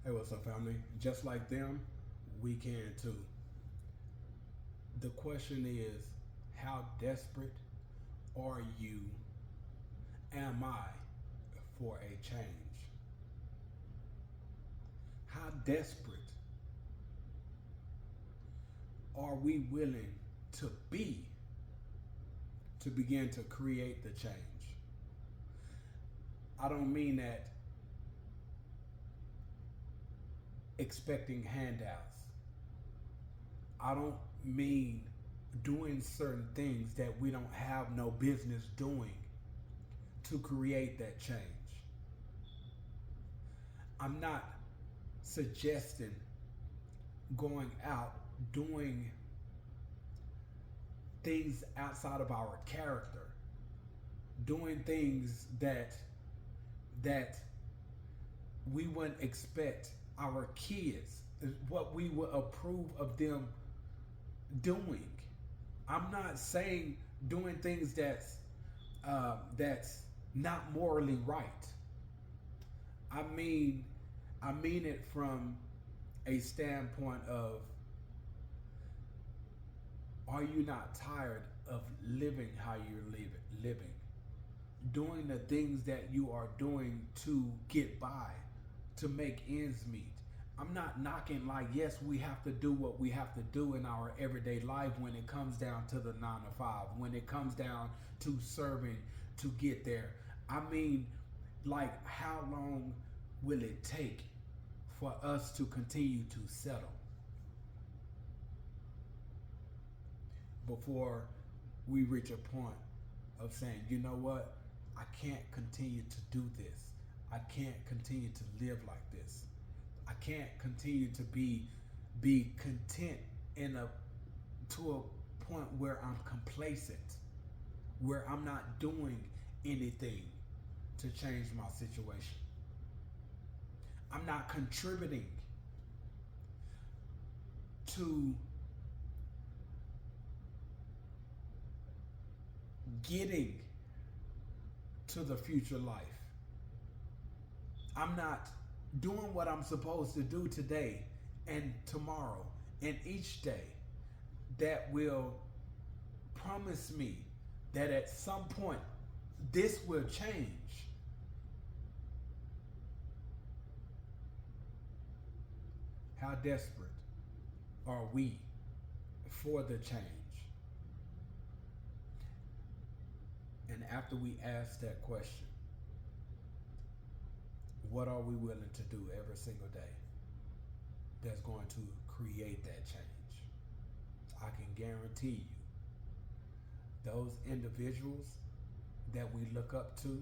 Hey, what's up, family? Just like them, we can too. The question is, how desperate are you, am I, for a change? How desperate are we willing to be to begin to create the change? I don't mean that expecting handouts. I don't mean doing certain things that we don't have no business doing to create that change. I'm not suggesting going out doing things outside of our character, doing things that we wouldn't expect our kids, what we would approve of them doing. I'm not saying doing things that's not morally right. I mean, I mean it from a standpoint of, are you not tired of living how you're living? Doing the things that you are doing to get by, to make ends meet. I'm not knocking, like, yes, we have to do what we have to do in our everyday life when it comes down to the 9 to 5, when it comes down to serving to get there. I mean, like, how long will it take for us to continue to settle before we reach a point of saying, you know what, I can't continue to do this. I can't continue to live like this. I can't continue to be content in a to a point where I'm complacent, where I'm not doing anything to change my situation. I'm not contributing to getting to the future life. I'm not doing what I'm supposed to do today and tomorrow and each day that will promise me that at some point this will change. How desperate are we for the change? And after we ask that question, what are we willing to do every single day that's going to create that change? I can guarantee you, those individuals that we look up to,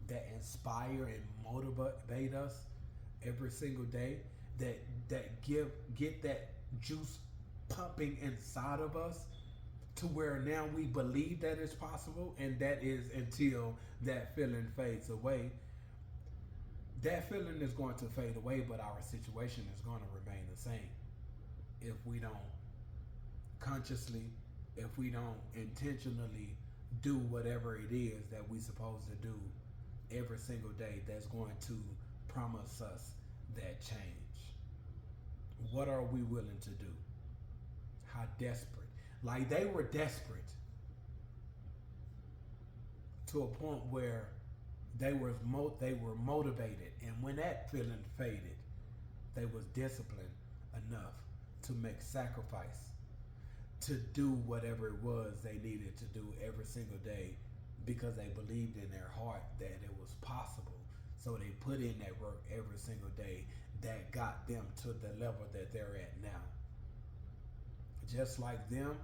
that inspire and motivate us every single day, that get that juice pumping inside of us to where now we believe that it's possible, and that is until that feeling fades away. That feeling is going to fade away, but our situation is going to remain the same if we don't consciously, if we don't intentionally do whatever it is that we're supposed to do every single day that's going to promise us that change. What are we willing to do? How desperate? Like, they were desperate to a point where they were motivated, and when that feeling faded, they was disciplined enough to make sacrifice to do whatever it was they needed to do every single day, because they believed in their heart that it was possible. So they put in that work every single day that got them to the level that they're at now. Just like them,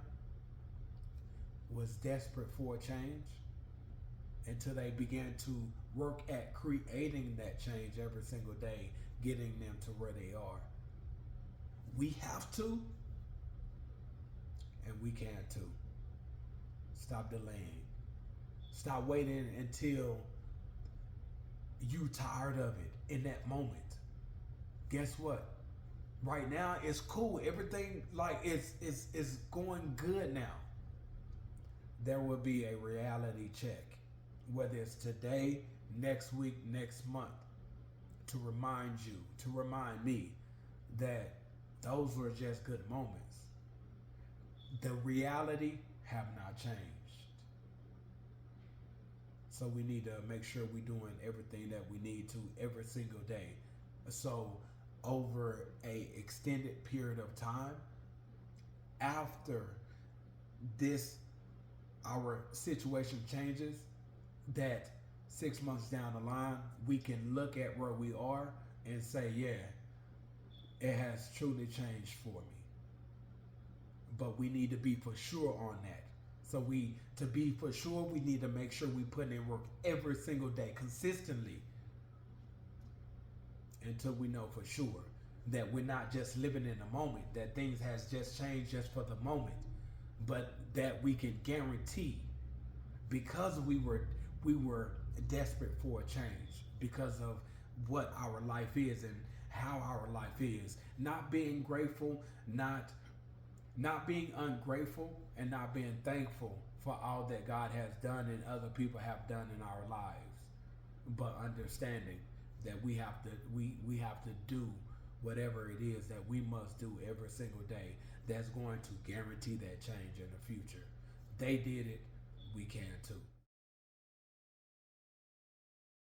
was desperate for a change until they began to work at creating that change every single day, getting them to where they are. We have to, and we can too. Stop delaying. Stop waiting until you tired of it in that moment. Guess what? Right now it's cool. Everything, like, is going good now. There will be a reality check, whether it's today, next week, next month. to remind you, to remind me that those were just good moments. The reality have not changed. So we need to make sure we're doing everything that we need to every single day. So over a extended period of time, after this our situation changes, that 6 months down the line, we can look at where we are and say, yeah, it has truly changed for me. But we need to be for sure on that. So to be for sure, we need to make sure we put in work every single day, consistently, until we know for sure that we're not just living in the moment, that things has just changed just for the moment, but that we can guarantee, because we were desperate for a change because of what our life is and how our life is, not being grateful, not being ungrateful, and not being thankful for all that God has done and other people have done in our lives, but understanding that we have to do whatever it is that we must do every single day that's going to guarantee that change in the future. They did it, we can too.